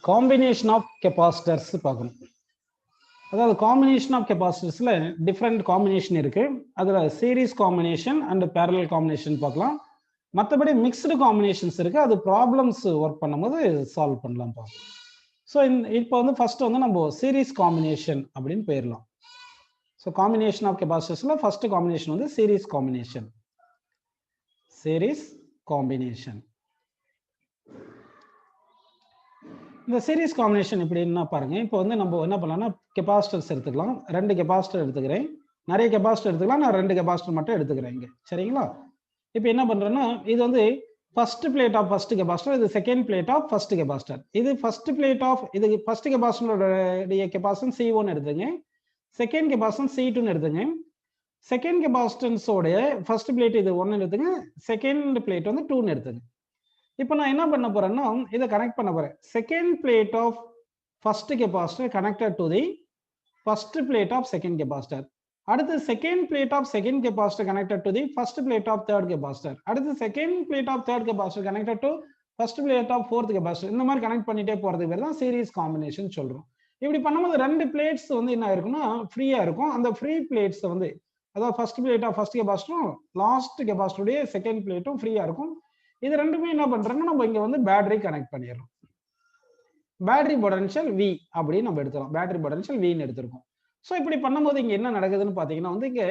combination of capacitors பார்க்கணும். அதாவது combination of capacitorsல different combination இருக்கு. அதுல series combination and parallel combination பார்க்கலாம். மற்றபடி mixed combinations இருக்கு. அது problems work பண்ணும்போது solve பண்ணலாம் பார்க்கலாம். ஸோ இப்போ வந்து ஃபர்ஸ்ட் வந்து நம்ம series combination அப்படின்னு போயிடலாம். So combination of capacitorsல first combination வந்து series combination. series combination. இந்த சீரிஸ் காம்பினேஷன் எப்படின்னா பாருங்க. இப்போ வந்து நம்ம என்ன பண்ணலாம்னா கெபாசிட்டர்ஸ் எடுத்துக்கலாம். 2 கெபாசிட்டர் எடுத்துக்கிறேன். நிறைய கெபாசிட்டர் எடுத்துக்கலாம். நான் 2 கெபாசிட்டர் மட்டும் எடுத்துக்கிறேன் இங்க. சரிங்களா? இப்போ என்ன பண்றேன்னா இது வந்து first plate of first capacitor, இது second plate of first capacitor. இது ஃபர்ஸ்ட் பிளேட் ஆஃப் இது ஃபர்ஸ்ட் கெபாசிட்டரோட கெபாசிட்டன்ஸ் C1 எடுத்துங்க. செகண்ட் கெபாசிட்டன்ஸ் C2 எடுத்துங்க. செகண்ட் கெபாசிட்டன்ஸோட ஃபர்ஸ்ட் பிளேட் இது 1 எடுத்துங்க. செகண்ட் பிளேட் வந்து 2 எடுத்துங்க. இப்போ நான் என்ன பண்ண போறேன்னா இதை கனெக்ட் பண்ண போறேன். Second plate of first capacitor connected to the first plate of second capacitor. அடுத்து second plate of second capacitor connected to the first plate of third capacitor. அடுத்து second plate of third capacitor connected to first plate of fourth capacitor. இந்த மாதிரி connect பண்ணிட்டே போறது பேர் தான் series combination சொல்றோம். இப்படி பண்ணும்போது 2 பிளேட்ஸ் வந்து என்ன இருக்குன்னா ஃப்ரீயா இருக்கும். அந்த ஃப்ரீ பிளேட்ஸ் வந்து அதாவது ஃபர்ஸ்ட் பிளேட் ஆஃப் ஃபர்ஸ்ட் கெபாசிட்டரும் லாஸ்ட் கெபாசிட்டருடைய செகண்ட் பிளேட்டும் ஃப்ரீயா இருக்கும். இது ரெண்டுமே என்ன பண்றோம்னா நம்ம இங்க வந்து பேட்டரி கனெக்ட் பண்ணிடுறோம். பேட்டரி பொட்டன்ஷியல் V அப்படின்னு நம்ம எடுத்துறோம். பேட்டரி பொட்டன்ஷியல் Vன்னு எடுத்திருக்கோம். ஸோ இப்படி பண்ணும்போது இங்க என்ன நடக்குதுன்னு பாத்தீங்கன்னா வந்து இங்க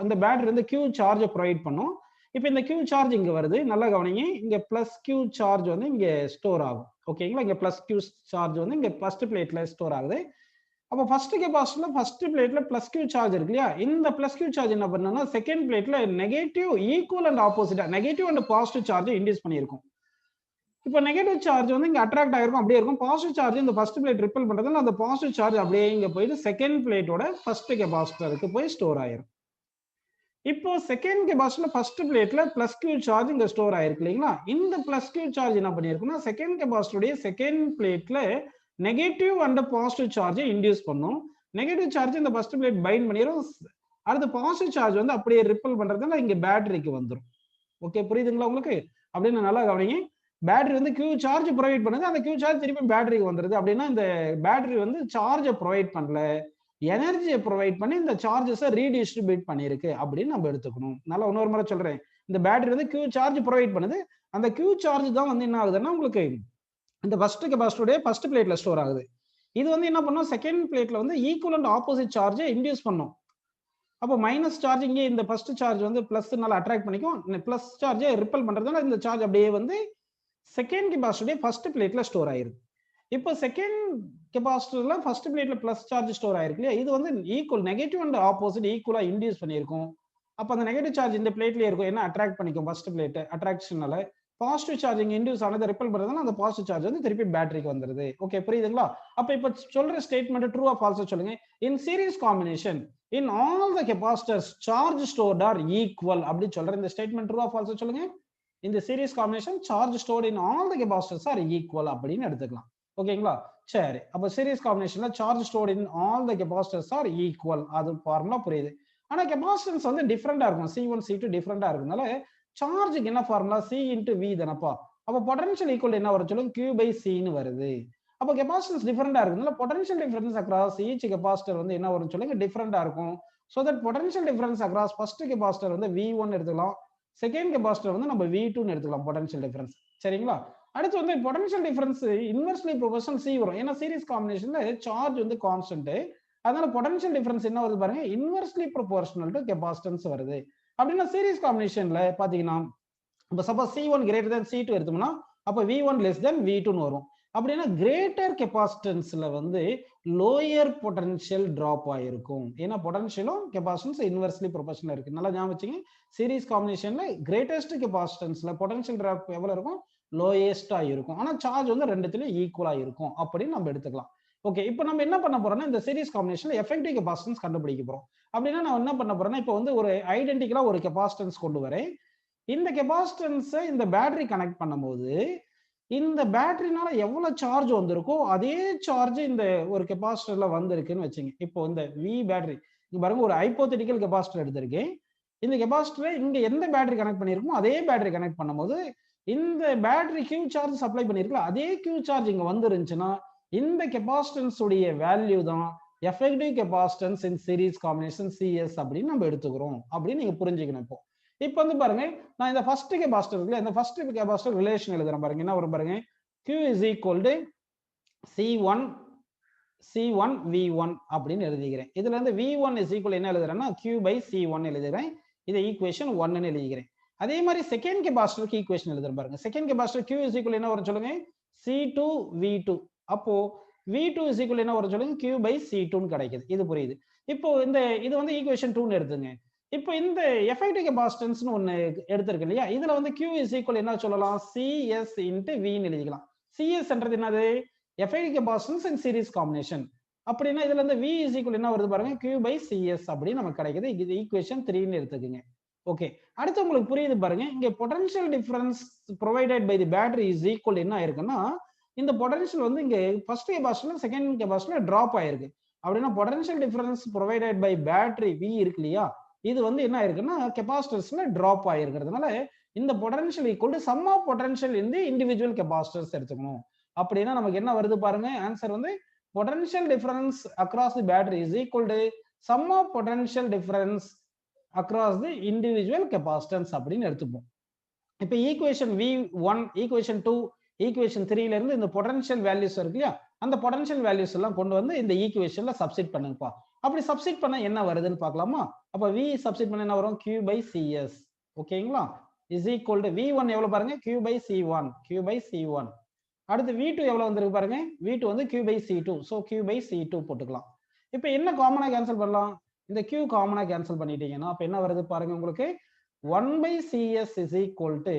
இந்த பேட்டரி வந்து Q சார்ஜை ப்ரொவைட் பண்ணும். இப்போ இந்த Q சார்ஜ் இங்க வருது. நல்லா கவனிங்க. இங்க பிளஸ் Q சார்ஜ் வந்து இங்க ஸ்டோர் ஆகும். ஓகேங்களா? இங்க பிளஸ் Q சார்ஜ் வந்து இங்க ஃபர்ஸ்ட் பிளேட்ல ஸ்டோர் ஆகுது. அப்போ ஃபர்ஸ்ட் கெபாசிட்டர்ல ஃபர்ஸ்ட் பிளேட்ல பிளஸ் Q சார்ஜ் இருக்கு இல்லையா? இந்த பிளஸ் Q சார்ஜ் என்ன பண்ணணும்னா செகண்ட் பிளேட்ல நெகட்டிவ் ஈக்குவல் அண்ட் ஆப்போசிட்டா negative and positive charge induce பண்ணியிருக்கும். இப்போ நெகட்டிவ் சார்ஜ் வந்து இங்க அட்ராக்ட் ஆயிருக்கும், அப்படியே இருக்கும். பாசிட்டிவ் சார்ஜ் இந்த ஃபர்ஸ்ட் பிளேட் ரிப்பல் பண்றதுல அந்த பாசிட்டிவ் சார்ஜ் அப்படியே இங்க போயிட்டு செகண்ட் பிளேட்டோட ஃபர்ஸ்ட் கெபாசிட்டருக்கு போய் ஸ்டோர் ஆயிரும். இப்போ செகண்ட் கெபாசிட்டர்ல ஃபர்ஸ்ட் பிளேட்ல பிளஸ் Q சார்ஜ் இங்க ஸ்டோர் ஆயிருக்கு இல்லைங்களா? இந்த பிளஸ் Q சார்ஜ் என்ன பண்ணிருக்குன்னா செகண்ட் கெபாசிட்டருடைய செகண்ட் பிளேட்ல நெகட்டிவ் அண்ட் பாசிட்டிவ் சார்ஜை இன்டியூஸ் பண்ணும். நெகட்டிவ் சார்ஜ் இந்த ஃபர்ஸ்ட் பிளேட் பைண்ட் பண்ணிரும். அடுத்து பாசிட்டிவ் சார்ஜ் வந்து அப்படியே ரிப்பல் பண்றதுனால இங்க பேட்டரிக்கு வந்துடும். ஓகே, புரியுதுங்களா உங்களுக்கு? அப்படின்னு நல்லா கவனிங்க. பேட்டரி வந்து Q சார்ஜ் ப்ரொவைட் பண்ணுது. அந்த Q சார்ஜ் திருப்பி பேட்டரிக்கு வந்துருது. அப்படின்னா இந்த பேட்டரி வந்து சார்ஜை ப்ரொவைட் பண்ணல, எனர்ஜியை ப்ரொவைட் பண்ணி இந்த சார்ஜஸை ரீடிஸ்ட்ரிபியூட் பண்ணிருக்கு அப்படின்னு நம்ம எடுத்துக்கணும். நல்லா இன்னொரு முறை சொல்றேன். இந்த பேட்டரி வந்து Q சார்ஜ் ப்ரொவைட் பண்ணுது. அந்த Q சார்ஜ் தான் வந்து என்ன ஆகுதுன்னா உங்களுக்கு இந்த ஃபர்ஸ்ட் கெபாசிட்டருடைய ஃபர்ஸ்ட் பிளேட்ல ஸ்டோர் ஆகுது. இது வந்து என்ன பண்ணும் செகண்ட் பிளேட்ல வந்து ஈக்குவல் அண்ட் ஆப்போசிட் சார்ஜை இன்டியூஸ் பண்ணும். அப்போ மைனஸ் சார்ஜ் இங்கே இந்த ஃபர்ஸ்ட் சார்ஜ் வந்து பிளஸ்னால அட்ராக்ட் பண்ணிக்கும். பிளஸ் சார்ஜை ரிப்பல் பண்றதுனால இந்த சார்ஜ் அப்படியே வந்து செகண்ட் கெபாசிட்டருடைய ஃபர்ஸ்ட் பிளேட்ல ஸ்டோர் ஆயிருது. இப்போ செகண்ட் கெபாசிட்டர்ல ஃபர்ஸ்ட் பிளேட்ல பிளஸ் சார்ஜ் ஸ்டோர் ஆயிருக்கு இல்லையா? இது வந்து ஈக்குவல் நெகட்டிவ் அண்ட் ஆப்போசிட் ஈக்குவலா இன்டியூஸ் பண்ணியிருக்கும். அப்போ அந்த நெகட்டிவ் சார்ஜ் இந்த பிளேட்லயே இருக்கும். என்ன அட்ராக்ட் பண்ணிக்கும் ஃபர்ஸ்ட் பிளேட் அட்ராக்ஷனால. பாசிட்டிவ் சார்ஜ் இங்க இன்டியூஸ் ஆனது ரிப்பல் பண்றதுனால அந்த பாசிட்டிவ் சார்ஜ் வந்து திருப்பி பேட்டரிக்கு வந்துருது. ஓகே, புரியுதுங்களா? அப்ப இப்ப சொல்ற ஸ்டேட்மெண்ட் ட்ரூ ஆ ஃபால்ஸா சொல்லுங்க. In series combination in all the capacitors charge stored are equal அப்படி சொல்ற இந்த ஸ்டேட்மெண்ட் ட்ரூ ஆ ஃபால்ஸா சொல்லுங்க. இந்த series combination charge stored in all the capacitors are equal அப்படின்னு எடுத்துக்கலாம். ஓகேங்களா? சரி, அப்ப சீரிஸ் காம்பினேஷன்ல charge stored in all the capacitors are equal அது ஃபார்முலா புரியுது. ஆனா கெபாசிட்டன்ஸ் வந்து டிஃபரெண்டா இருக்கும். C1 C2 டிஃபரெண்டா இருக்குனால சார்ஜுக்கு என்ன ஃபார்முலா C into V தானப்பா. அப்ப பொட்டன்ஷியல் ஈக்குவல் என்ன வரும் சொல்லுங்க? Q by C ன்னு வருது. அப்ப கெபாசிட்டன்ஸ் டிஃபரெண்டா இருக்குனால potential difference across each capacitor வந்து என்ன வரும் சொல்லுங்க? டிஃபரெண்டா இருக்கும். So that potential difference across first capacitor வந்து V1 எடுத்துக்கலாம். செகண்ட் கெபாசிட்டர் வந்து நம்ம V2 ன்னு எடுத்துக்கலாம் பொட்டன்ஷியல் டிஃபரன்ஸ். சரிங்களா? அடுத்து வந்து potential difference inversely proportional C வரும். ஏன்னா சீரிஸ் காம்பினேஷன்ல சார்ஜ் வந்து கான்ஸ்டன்ட். அதனால பொட்டன்ஷியல் டிஃபரன்ஸ் என்ன வருது பாருங்க? இன்வெர்ஸ்லி ப்ரொபோர்ஷனல் டு கெபாசிட்டன்ஸ் வருது. அப்படின்னா சீரிஸ் காம்பினேஷன்ல பாத்தீங்கன்னா இப்ப suppose C1 greater than C2 எடுத்தோம்னா அப்ப V1 less than V2 ன்னு வரும். அப்படின்னா கிரேட்டர் கெபாசிட்டன்ஸ்ல வந்து லோயர் பொட்டன்ஷியல் டிராப் ஆயிருக்கும். ஏன்னா பொட்டன்ஷியலும் கெபாசிட்டன்ஸ் இன்வெர்ஸ்லி ப்ரொபோர்ஷனல் இருக்கு. நல்லா ஞாபகம் வச்சுங்க. சீரிஸ் காம்பினேஷன்ல கிரேட்டஸ்ட் கெபாசிட்டன்ஸ்ல பொட்டன்ஷியல் டிராப் எவ்வளவு இருக்கும்? லோயஸ்டா இருக்கும். ஆனா சார்ஜ் வந்து ரெண்டுத்துலயும் ஈக்குவலா இருக்கும் அப்படின்னு நம்ம எடுத்துக்கலாம். ஓகே, இப்போ நம்ம என்ன பண்ண போறோம்னா இந்த சீரிஸ் காம்பினேஷன்ல எஃபெக்டிவ் கெபாசிட்டன்ஸ் கண்டுபிடிக்க போறோம். அப்படின்னா நான் என்ன பண்ண போறேன்னா இப்போ வந்து ஒரு ஐடென்டிக்கலா ஒரு கெபாசிட்டன்ஸ் கொண்டு வரேன். இந்த கெபாசிட்டன்ஸை இந்த பேட்டரி கனெக்ட் பண்ணும்போது இந்த பேட்டரினால எவ்வளவு சார்ஜ் வந்திருக்கோ அதே சார்ஜ் இந்த ஒரு கெபாசிட்டர்ல வந்திருக்குன்னு வச்சுங்க. இப்போ இந்த V பேட்டரி இங்க பாருங்க, ஒரு ஹைப்போதெட்டிக்கல் கெபாசிட்டர் எடுத்திருக்கேன். இந்த கெபாசிட்டரை இங்க எந்த பேட்டரி கனெக்ட் பண்ணிருக்கோமோ அதே பேட்டரி கனெக்ட் பண்ணும்போது இந்த பேட்டரி Q சார்ஜ் சப்ளை பண்ணிருக்கல அதே Q சார்ஜ் இங்க வந்துருந்துச்சுன்னா இந்த கெபாசிட்டன்ஸ் உடைய வேல்யூ தான் effective capacitance in series combination CS அப்படின்னு நம்ம எடுத்துக்கிறோம் அப்படின்னு நீங்க புரிஞ்சுக்கணும். இப்போ வந்து பாருங்க, நான் இந்த ஃபர்ஸ்ட் கெபாசிட்டர் இருக்குல்ல, இந்த ஃபர்ஸ்ட் கெபாசிட்டர் ரிலேஷன் எழுதுறேன் பாருங்க. என்ன வரும் பாருங்க, Q is equal to C1 V1 அப்படின்னு எழுதிக்கிறேன். இதுல இருந்து V1 is equal என்ன எழுதுறேன்னா Q by C1 எழுதுறேன். இதை ஈக்குவேஷன் 1 எழுதிக்கிறேன். அதே மாதிரி செகண்ட் கெபாசிட்டருக்கு ஈக்குவேஷன் எழுதுறேன் பாருங்க. Second capacitor Q is equal என்ன வரும் சொல்லுங்க, C2 V2. அப்போ V2 is equal என்ன வரும் சொல்லுங்க, Q by C2 ன்னு கிடைக்குது. இது புரியுது. இப்போ இது வந்து ஈக்குவேஷன் 2 ன்னு எடுத்துங்க. இப்போ இந்த எஃபெக்டிவ் கெபாசிட்டன்ஸ்னு ஒன்னு எடுத்திருக்கு இல்லையா, இதுல வந்து Q is equal என்ன சொல்லலாம், CS into V ன்னு எழுதிக்கலாம். CS என்றது என்னது, effective capacitance in series combination. அப்படின்னா இதுல இருந்து V is equal என்ன வருது பாருங்க, Q by CS அப்படின்னு நமக்கு கிடைக்குது. இது ஈக்குவேஷன் 3 ன்னு எடுத்துக்கங்க. ஓகே, அடுத்து உங்களுக்கு புரியுது பாருங்க, இங்க potential difference provided by the battery is equal என்ன ஆயிருக்குன்னா, இந்த பொட்டன்ஷியல் வந்து இங்க ஃபர்ஸ்ட் கெபாசிட்டர்ல செகண்ட் கெபாசிட்டர்ல டிராப் ஆயிருக்கு. அப்படின்னா potential difference provided by battery V இருக்கு இல்லையா, இது வந்து என்ன ஆயிருக்குன்னா கெபாசிட்டர்ஸ்ல டிராப் ஆயிருக்கிறதுனால இந்த potential equal to sum of potential in the individual capacitors எடுத்துக்கணும். அப்படின்னா நமக்கு என்ன வருது பாருங்க, ஆன்சர் வந்து potential difference across the battery is equal to sum of potential difference across the individual capacitance அப்படின்னு எடுத்துப்போம். இப்போ ஈக்குவேஷன் V1, ஈக்குவேஷன் 2, ஈக்குவேஷன் 3ல இருந்து இந்த பொட்டன்ஷியல் வேல்யூஸ் இருக்கு இல்லையா, அந்த பொட்டன்ஷியல் வேல்யூஸ் எல்லாம் கொண்டு வந்து இந்த ஈக்குவேஷன்ல சப்ஸ்டிட் பண்ணுங்கப்பா. அப்படி சப்ஸ்டிட் பண்ணா என்ன வருதுன்னு பார்க்கலாமா? அப்ப V சப்ஸ்டிட் பண்ண என்ன வரும், Q by CS. ஓகேங்களா, இஸ் ஈக்குவல் டு V1 எவ்வளவு பாருங்க, Q by C1, Q by C1. அடுத்து V2 எவ்வளவு வந்திருக்கு பாருங்க, V2 வந்து Q by C2, so Q by C2 போட்டுக்கலாம். இப்போ என்ன காமனா கேன்சல் பண்ணலாம், இந்த Q காமனா கேன்சல் பண்ணிட்டீங்கன்னா அப்ப என்ன வருது பாருங்க, உங்களுக்கு 1 by CS is equal to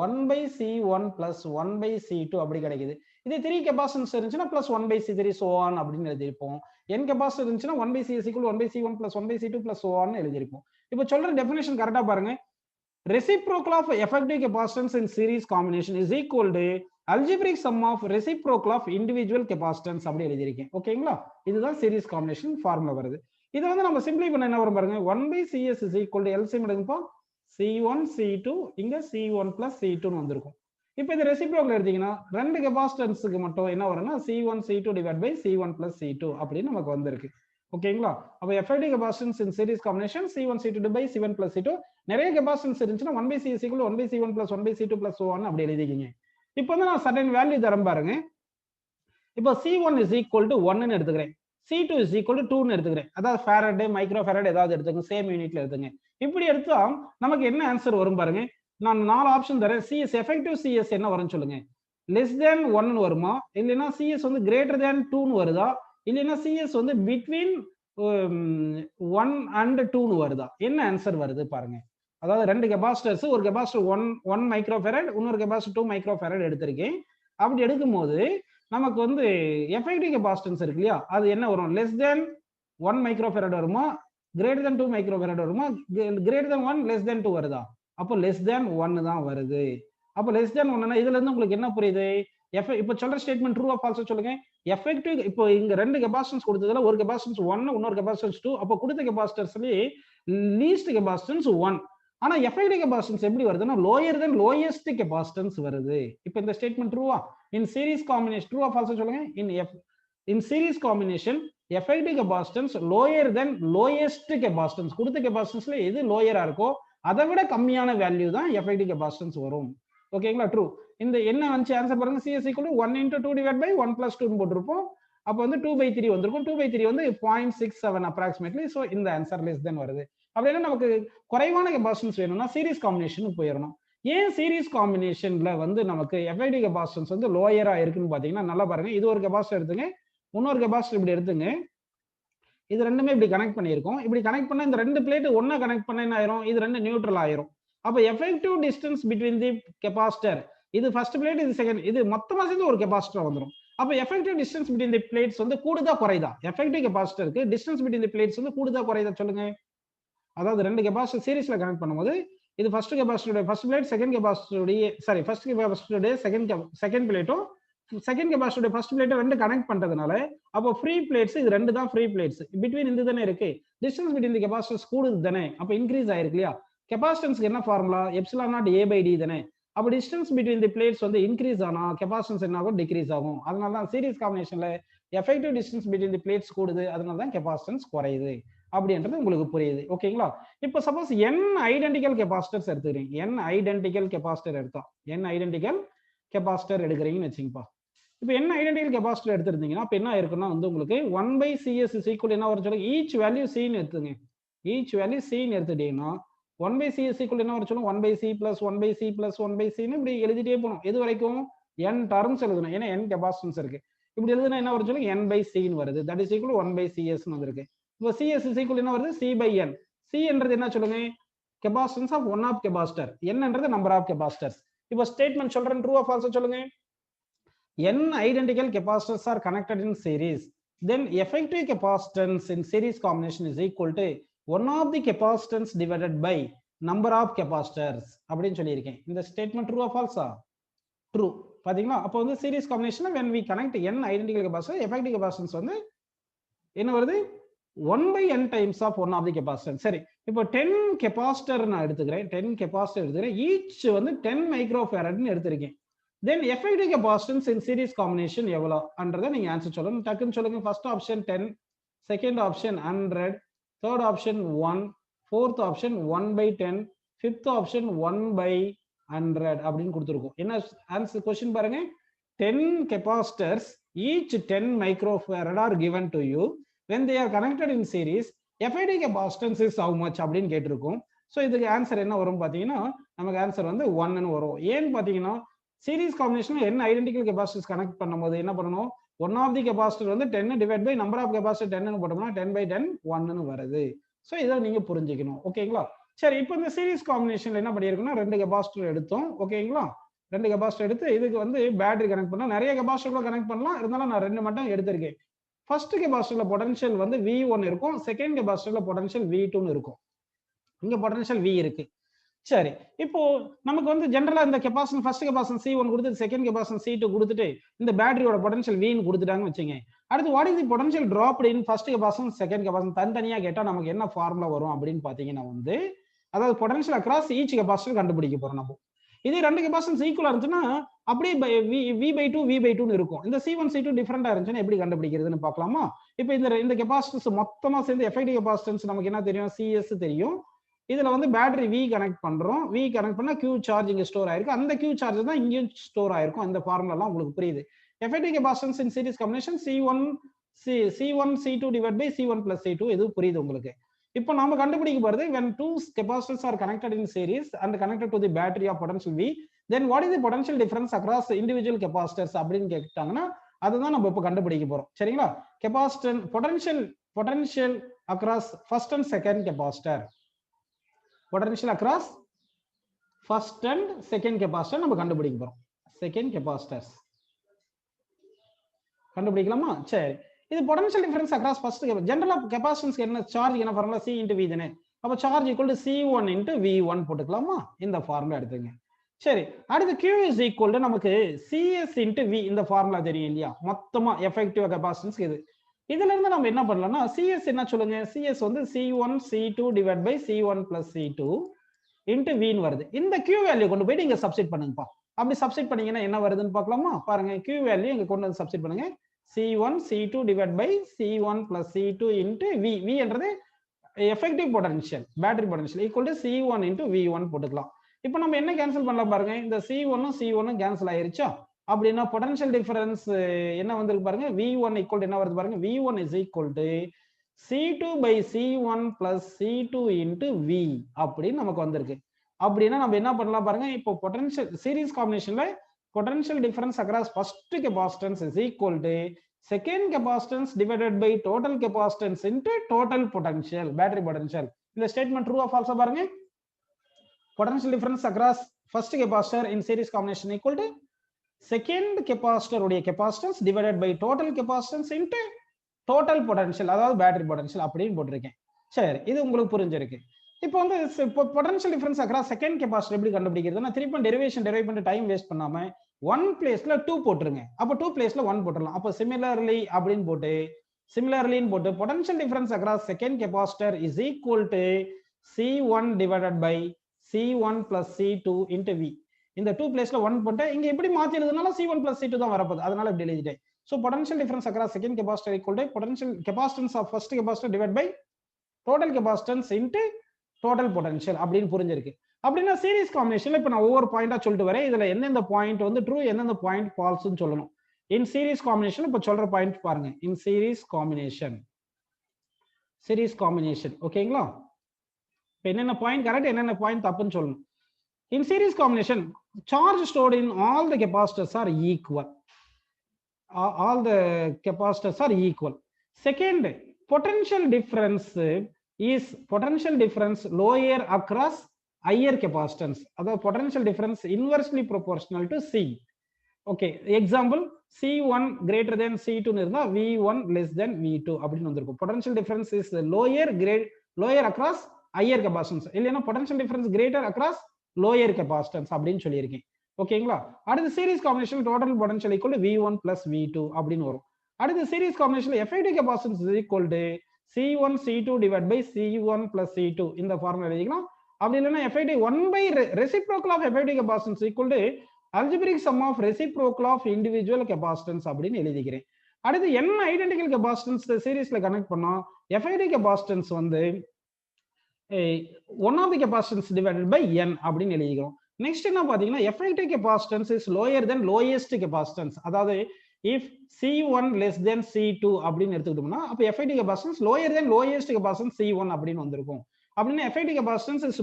1 by C1 plus 1 by C2 அப்படி கிடைக்குது. இது 3 கெபாசிட்டன்ஸ் இருந்துச்சுன்னா plus 1 by C3 so on அப்படின்னு எழுதிருப்போம். n கெபாசிட்டர் இருந்துச்சுன்னா 1 by CS equal 1 by C1 plus 1 by C2 plus so on எழுதிருப்போம். இப்போ சொல்ற டெஃபினிஷன் கரெக்டா பாருங்க, reciprocal of effective capacitance in series combination is equal to algebraic sum of reciprocal of individual capacitance அப்படி எழுதிருக்கேன். ஓகேங்களா, இதுதான் series combination formula வருது. இதை வந்து நம்ம சிம்பிளை பண்ண என்ன வரும் பாருங்க, 1 by CS is equal to LCM எடுங்கப்பா, C1 C2 இங்க C1 plus C2 ன்னு வந்திருக்கும். இப்போ இது ரெசிப்ரோக்கல் எடுத்தீங்கன்னா ரெண்டு கெபாசிட்டன்ஸ்க்கு மட்டும் என்ன வரும்னா C1 C2 divided by C1 plus C2 அப்படின்னு நமக்கு வந்திருக்கு. ஓகேங்களா, அப்ப effective capacitance in series combination C1 C2 divided by C1 plus C2. நிறைய கெபாசிட்டன்ஸ் இருந்துச்சுன்னா 1 by CS equal 1 by C1 plus 1 by C2 plus so on அப்படி எழுதிக்கிங்க. இப்போ வந்து நான் சர்டன் வேல்யூ தரம் பாருங்க. இப்போ C1 is equal to 1 ன்னு எடுத்துக்கிறேன், C2 is equal to 2 ன்னு எடுத்துக்கிறேன். அதாவது ஃபேரட், மைக்ரோ ஃபேரட் ஏதாவது எடுத்துக்கங்க, சேம் யூனிட்ல எடுத்துங்க. இப்படி எடுத்தா நமக்கு என்ன ஆன்சர் வரும் பாருங்க, நான் 4 ஆப்ஷன் தரேன். CS எஃபெக்டிவ் CS என்ன வரும்னு சொல்லுங்க, லெஸ் தேன் 1 ன்னு வருமா, இல்லைன்னா CS வந்து கிரேட்டர் தேன் 2 ன்னு வருதா, இல்லைன்னா CS வந்து பிட்வீன் 1 and 2 ன்னு வருதா, என்ன ஆன்சர் வருது பாருங்க. அதாவது ரெண்டு கெபாசிட்டர்ஸ், ஒரு கெபாசிட்டர் 1 மைக்ரோ ஃபேரட், இன்னொரு கெபாசிட்டர் 2 மைக்ரோ ஃபேரட் எடுத்திருக்கேன். அப்படி எடுக்கும்போது நமக்கு வந்து எஃபெக்டிவ் கெபாசிட்டன்ஸ் இருக்கு இல்லையா, அது என்ன வரும், லெஸ் தேன் 1 மைக்ரோ ஃபேரட் வருமா, கிரேட்டர் தேன் 2 மைக்ரோ ஃபேரட் வருமா, கிரேட்டர் தேன் 1 லெஸ் தேன் 2 வருதா, அப்போ லெஸ் தேன் 1 தான் வருது. அப்போ லெஸ் தேன் 1னா இதுல இருந்து உங்களுக்கு என்ன புரியுது, இப்போ சொல்ற ஸ்டேட்மெண்ட் ட்ரூ ஆ ஃபால்ஸ் சொல்லுங்க. எஃபெக்டிவ் இப்போ இங்க ரெண்டு கெபாசிட்டன்ஸ் கொடுத்ததுல ஒரு கெபாசிட்டன்ஸ் 1, இன்னொரு கெபாசிட்டன்ஸ் 2. அப்போ கொடுத்த கெபாசிட்டன்ஸ்லயே லீஸ்ட் கெபாசிட்டன்ஸ் 1. ஆனா எஃபெக்டிவ் கெபாசிட்டன்ஸ் எப்படி வருதுன்னா லோயர் தென் லோயஸ்ட் கெபாசிட்டன்ஸ் வருது. இப்போ இந்த ஸ்டேட்மெண்ட் ட்ரூவா, இன் சீரிஸ் காம்பினேஷன் ட்ரூ ஆ ஃபால்ஸ் சொல்லுங்க. In series combination effective capacitance lower than lowest capacitance, கொடுத்த கெபாசிட்டன்ஸ்ல எது லோயரா இருக்கோ அதை விட கம்மியான வேல்யூ தான் எஃபெக்டிவ் கெபாசிட்டன்ஸ் வரும். ஓகேங்களா, ட்ரூ. இந்த என்ன வந்து ஆன்சர் பாருங்க, CS equal to 1 into 2 divided by 1 plus 2 ன்னு போட்டுருப்போம். அப்போ வந்து 2/3 வந்திருக்கும். 2/3 வந்து 0.67 approximately. ஸோ இந்த ஆன்சர் லெஸ் தென் வருது. அப்படின்னா நமக்கு குறைவான கெபாசிட்டன்ஸ் வேணும்னா சீரிஸ் காம்பினேஷனுக்கு போயிடணும். ஏன் சீரிஸ் காம்பினேஷன்ல வந்து நமக்கு எஃபெக்டிவ் கெபாசிட்டன்ஸ் வந்து லோயரா இருக்குன்னு பாத்தீங்கன்னா நல்லா பாருங்க, இது ஒரு கெபாசிட்டர் எடுத்துங்க, இன்னொரு கெபாசிட்டர் இப்படி எடுத்துங்க, இது ரெண்டுமே இப்படி கனெக்ட் பண்ணியிருக்கோம். இப்படி கனெக்ட் பண்ணா இந்த ரெண்டு பிளேட் ஒன்னா கனெக்ட் பண்ண என்ன ஆயிரும், இது ரெண்டு நியூட்ரல் ஆயிரும். அப்ப effective distance between the capacitor, இது ஃபர்ஸ்ட் பிளேட், இது செகண்ட், இது மொத்தமா சேர்ந்து ஒரு கெபாசிட்டர் வந்துடும். அப்ப effective distance between the plates வந்து கூடுதா குறைதா, எஃபெக்டிவ் கெபாசிட்டருக்கு டிஸ்டன்ஸ் பிட்வீன் தி பிளேட்ஸ் வந்து கூடுதா குறைதா சொல்லுங்க. அதாவது ரெண்டு கெபாசிட்டர் சீரிஸ்ல கனெக்ட் பண்ணும்போது இது ஃபர்ஸ்ட் கெபாசிட்டருடைய ஃபர்ஸ்ட் பிளேட், செகண்ட் கெபாசிட்டருடைய ஃபர்ஸ்ட் கெபாசிட்டருடைய செகண்ட் பிளேட்டும் செகண்ட் கெபாசிட்டருடைய ஃபர்ஸ்ட் பிளேட்டும் ரெண்டு கனெக்ட் பண்றதுனால அப்போ ஃப்ரீ பிளேட்ஸ் இது ரெண்டு தான் ஃப்ரீ பிளேட்ஸ். பிட்வீன் இந்த தானே இருக்கு, டிஸ்டன்ஸ் பிட்வீன் தி கெபாசிட்டர்ஸ் கூடுது தானே, அப்போ இன்க்ரீஸ் ஆயிருக்கு இல்லையா. கெபாசிட்டன்ஸ்க்கு என்ன ஃபார்முலா, எப்சிலான் நாட் A/D தானே. அப்ப டிஸ்டன்ஸ் பிட்வீன் தி பிளேட்ஸ் வந்து இன்க்ரீஸ் ஆனா கெபாசிட்டன்ஸ் என்ன ஆகும், டிக்ரீஸ் ஆகும். அதனால தான் சீரிஸ் காம்பினேஷன்ல effective distance between the plates கூடுது, அதனால தான் கெபாசிட்டன்ஸ் குறையுது அப்படின்றது உங்களுக்கு புரியுது. ஓகேங்களா? இப்போ சப்போஸ் n ஐடென்டிக்கல் கெபாசிட்டர்ஸ் எடுத்துக்கிறீங்க, n ஐடென்டிக்கல் கெபாசிட்டர் எடுத்தா, n ஐடென்டிக்கல் கெபாசிட்டர் எடுக்கிறீங்கன்னு வச்சுங்கப்பா. இப்போ n ஐடென்டிக்கல் கெபாசிட்டர் எடுத்துருந்தீங்கன்னா அப்ப என்ன இருக்குன்னா வந்து உங்களுக்கு 1/cs is equal என்ன வரும் சொல்லுங்க, ஈச் வேல்யூ c ன்னு எடுத்துங்க. ஈச் வேல்யூ c ன்னு எடுத்துட்டீங்கன்னா 1/cs equal என்ன வரும் சொல்லுங்க, 1/c plus 1/c plus 1/c ன்னு இப்படி எழுதிட்டே போகணும். எது வரைக்கும்? n டர்ம்ஸ் எழுதணும். ஏன்னா n கெபாசிட்டன்ஸ் இருக்கு. இப்படி எழுதுனா என்ன வரும் சொல்லுங்க, n/c ன்னு வருது. தட் இஸ் ஈக்குவல் 1/cs ன்னு வந்திருக்கு. இப்போ cs is equal என்ன வருது, c/n. c என்றது என்ன சொல்லுங்க, capacitance of one of capacitor. n என்றது நம்பர் ஆஃப் கெபாசிட்டர்ஸ். இப்போ ஸ்டேட்மெண்ட் சொல்றேன், ட்ரூ ஆர் ஃபால்ஸ் சொல்லுங்க. n identical capacitors are connected in series, then effective capacitance in series combination is equal to one of the capacitance divided by number of capacitors அப்படின்னு சொல்லியிருக்கேன். இந்த statement true R ஃபால்ஸா? True. பாத்தீங்களா? அப்போ வந்து series காம்பினேஷன்ல when we connect n identical capacitor, effective capacitance வந்து என்ன வருது, 1/n times of one of the capacitors. சரி, இப்போ 10 கெபாசிட்டர் நான் எடுத்துக்கிறேன், 10 கெபாசிட்டர் எடுத்துக்கிறேன், ஈச் வந்து 10 மைக்ரோஃபாரட்னு எடுத்திருக்கேன். then effective capacitance in series combination எவ்வளோ அன்றதை நீங்க ஆன்சர் சொல்லணும். டக்குன்னு சொல்லுங்க. First option 10, second option 100, third option 1, fourth option 1/10, fifth option 1/100 அப்படின்னு கொடுத்துருக்கோம். என்ன ஆன்சர் கொஸ்டின் பாருங்க, 10 capacitors each 10 microfarad are given to you when they are connected in series, effective capacitance is how much அப்படின்னு கேட்டிருக்கோம். So இதுக்கு answer என்ன வரும் பார்த்தீங்கன்னா நமக்கு ஆன்சர் வந்து 1ன்னு வரும். ஏன்னு பார்த்தீங்கன்னா series combination n identical capacitors connect பண்ணும்போது என்ன பண்ணணும், ஒன் ஆஃப் தி கெபாசிட்டர் வந்து 10 divide by number of capacitor 10ன்னு போட்டோம்னா 10/10 1ன்னு வருது. ஸோ இதை நீங்க புரிஞ்சுக்கணும். ஓகேங்களா? சரி, இப்போ இந்த சீரிஸ் காம்பினேஷன்ல என்ன பண்ணியிருக்கோம்னா 2 கெபாசிட்டர் எடுத்தோம். ஓகேங்களா? 2 கெபாசிட்டர் எடுத்து இதுக்கு வந்து பேட்டரி கனெக்ட் பண்ணா, நிறைய கெபாசிட்டர் கனெக்ட் பண்ணலாம், இருந்தாலும் நான் 2 மட்டும் எடுத்திருக்கேன். ஃபர்ஸ்ட் கெபாசிட்டர்ல பொட்டன்ஷியல் வந்து V1 இருக்கும், செகண்ட் கெபாசிட்டர்ல பொட்டன்ஷியல் V2 இருக்கும். இங்க பொட்டன்ஷியல் V இருக்கு. சரி, இப்போ நமக்கு வந்து ஜெனரலா இந்த கெபாசிட்டன்ஸ் ஃபர்ஸ்ட் கெபாசிட்டன்ஸ் C1 கொடுத்து செகண்ட் கெபாசிட்டன்ஸ் C2 கொடுத்துட்டு இந்த பேட்டரியோட பொட்டன்ஷியல் V ன்னு கொடுத்துட்டாங்கன்னு வச்சுங்க. அடுத்து what is the potential draft in first capacitance second capacitance தனித்தனியா கேட்டா நமக்கு என்ன ஃபார்முலா வரும் அப்படின்னு பாத்தீங்கன்னா வந்து, அதாவது பொட்டன்ஷியல் அக்ராஸ் ஈச் கெபாசிட்டர் கண்டுபிடிக்க போறோம் நம்ம. இதே ரெண்டு கெபாசிட்டன்ஸ் ஈக்குவலா இருந்துச்சுன்னா அப்படியே V/2 V/2 ன்னு இருக்கும். இந்த C1 C2 டிஃபரெண்டா இருந்துச்சுன்னா எப்படி கண்டுபிடிக்கிறதுன்னு பார்க்கலாமா? இப்போ இந்த கெபாசிட்டன்ஸ் மொத்தமா சேர்ந்து எஃபெக்டிவ் கெபாசிட்டன்ஸ் நமக்கு என்ன தெரியும், CS தெரியும். இதுல வந்து பேட்டரி V கனெக்ட் பண்றோம். V கனெக்ட் பண்ணா Q சார்ஜ் இங்க ஸ்டோர் ஆயிருக்கு. அந்த Q சார்ஜ் தான் இங்கேயும் ஸ்டோர் ஆயிருக்கும். அந்த ஃபார்முலா எல்லாம் உங்களுக்கு புரியுது. Effective capacitance in series combination C1 C2 divide by C1 plus C2. இது புரியுது உங்களுக்கு. இப்போ நாம கண்டுபிடிக்க போறது when two capacitors are connected in series and connected to the battery of potential V, then what is the potential difference across individual capacitors அப்படின்னு கேட்டாங்கன்னா அதுதான் நம்ம இப்போ கண்டுபிடிக்க போறோம். சரிங்களா? Capacitance potential across first and second capacitor, potential across first and second capacitor நம்ம கண்டுபிடிக்க போறோம். செகண்ட் கெபாசிட்டர்ஸ் கண்டுபிடிக்கலாமா? சரி, இது பொட்டன்ஷியல் டிஃபரன்ஸ் அக்ராஸ் ஃபர்ஸ்ட் ஜெனரலா கெபாசிட்டன்ஸ் என்ன சார்ஜ் என்ன ஃபார்முலா C into V தானே. அப்ப charge equal to C1 into V1 போட்டுக்கலாமா? இந்த ஃபார்முலா எடுத்துங்க. சரி, அடுத்து Q is equal to நமக்கு CS into V, இந்த ஃபார்முலா தெரியும் இல்லையா, மொத்தமா எஃபெக்டிவ் கெபாசிட்டன்ஸ் இது. இதுல இருந்து நம்ம என்ன பண்ணலாம்னா CS என்ன சொல்லுங்க, CS வந்து C1 C2 divide by C1 plus C2 into V ன்னு வருது. இந்த Q வேல்யூ கொண்டு போய் இங்க சப்ஸ்டிட் பண்ணுங்கப்பா. அப்படி சப்ஸ்டிட் பண்ணீங்கன்னா என்ன வருதுன்னு பார்க்கலாமா? பாருங்க, Q வேல்யூ இங்க கொண்டு வந்து சப்ஸ்டிட் பண்ணுங்க. C1 C2 divided by C1 plus C2 into V. V என்றது effective potential, battery potential equal to C1 into V1 போட்டுக்கலாம். இப்போ நம்ம என்ன கேன்சல் பண்ணலாம் பாருங்க, இந்த C1 கேன்சல் ஆயிருச்சா? அப்படின்னா பொட்டன்ஷியல் டிஃபரன்ஸ் என்ன வந்திருக்கு பாருங்க, V1 equal to என்ன வருது பாருங்க, V1 is equal to C2 by C1 plus C2 into V அப்படின்னு நமக்கு வந்திருக்கு. அப்படின்னா நம்ம என்ன பண்ணலாம் பாருங்க, இப்போ பொட்டன்ஷியல் சீரிஸ் காம்பினேஷன்ல potential difference across first capacitance is equal to second capacitance divided by total capacitance into total potential, battery potential. இந்த ஸ்டேட்மெண்ட் ட்ரூ ஆ ஃபால்ஸா பாருங்க. potential difference across first capacitor in series combination equal to second capacitor உடைய capacitance divided by total capacitance into total potential, அதாவது battery potential அப்படின்னு போட்டிருக்கேன். சரி, இது உங்களுக்கு புரிஞ்சிருக்கு. இப்போ வந்து potential difference across second capacitor எப்படி கண்டுபிடிக்கிறதுனா திருப்பி டெரிவேஷன் டெரைவ் பண்ணி டைம் வேஸ்ட் பண்ணாம 1 பிளேஸ்ல 2 போட்டுருங்க. அப்ப 2 பிளேஸ்ல 1 போட்டுறலாம். அப்ப சிமிலர்லி அப்படின்னு போட்டு சிமிலர்லின்னு போட்டு potential difference across second capacitor is equal to C1 divided by C1 plus C2 into V. இந்த 2 பிளேஸ்ல 1 போட்டேன். இங்க எப்படி மாத்தி எழுதுனால C1 plus C2 தான் வரப்போகுது. அதனால இப்படி எழுதிட்டேன். So potential difference across second capacitor equal to potential capacitance of first capacitor divided by total capacitance into total potential அப்படின்னு புரிஞ்சிருக்கு. அப்படின்னா சீரிஸ் காம்பினேஷன்ல இப்ப நான் ஒவ்வொரு பாயிண்டா சொல்லிட்டு வரேன். இதுல எந்தெந்த பாயிண்ட் வந்து ட்ரூ, எந்தெந்த பாயிண்ட் ஃபால்ஸ்னு சொல்லணும். இன் சீரிஸ் காம்பினேஷன் இப்ப சொல்ற பாயிண்ட் பாருங்க. இன் சீரிஸ் காம்பினேஷன் ஓகேங்களா? இப்ப என்னென்ன பாயிண்ட் கரெக்ட், என்னென்ன பாயிண்ட் தப்புன்னு சொல்லணும். In series combination, charge stored in all the capacitors are equal. All the capacitors are equal. Second, potential difference is lower across higher capacitance. That potential difference inversely proportional to C. Okay, example C1 greater than C2 nirna V1 less than V2 அப்படினு வந்திருக்கும். Potential difference is lower across higher capacitance. இல்லைனா potential difference greater across lower capacitance அப்படின்னு சொல்லியிருக்கேன். ஓகேங்களா? அடுத்து series combination total potential equal to V1 plus V2 அப்படின்னு வரும். அடுத்து சீரிஸ் காம்பினேஷன்ல effective capacitance is equal to C1 C2 divided by C1 plus C2 இந்த ஃபார்முலா எழுதிக்கலாம். அப்படி இல்லைன்னா effective 1 by reciprocal of effective capacitance equal to algebraic sum of reciprocal of individual capacitance அப்படின்னு எழுதிக்கிறேன். அடுத்து n ஐடென்டிக்கல் கெபாசிட்டன்ஸ் சீரிஸ்ல கனெக்ட் பண்ணா effective capacitance வந்து one of the capacitance divided by n அப்படின்னு எழுதிக்கிறோம். நெக்ஸ்ட் என்ன பாத்தீங்கன்னா effective capacitance is lower than lowest capacitance. அதாவது if C1 less than C2 அப்படின்னு எடுத்துக்கிட்டோம்னா அப்ப effective capacitance lower than lowest capacitance C1 அப்படின்னு வந்திருக்கும். அப்படின்னா effective capacitance is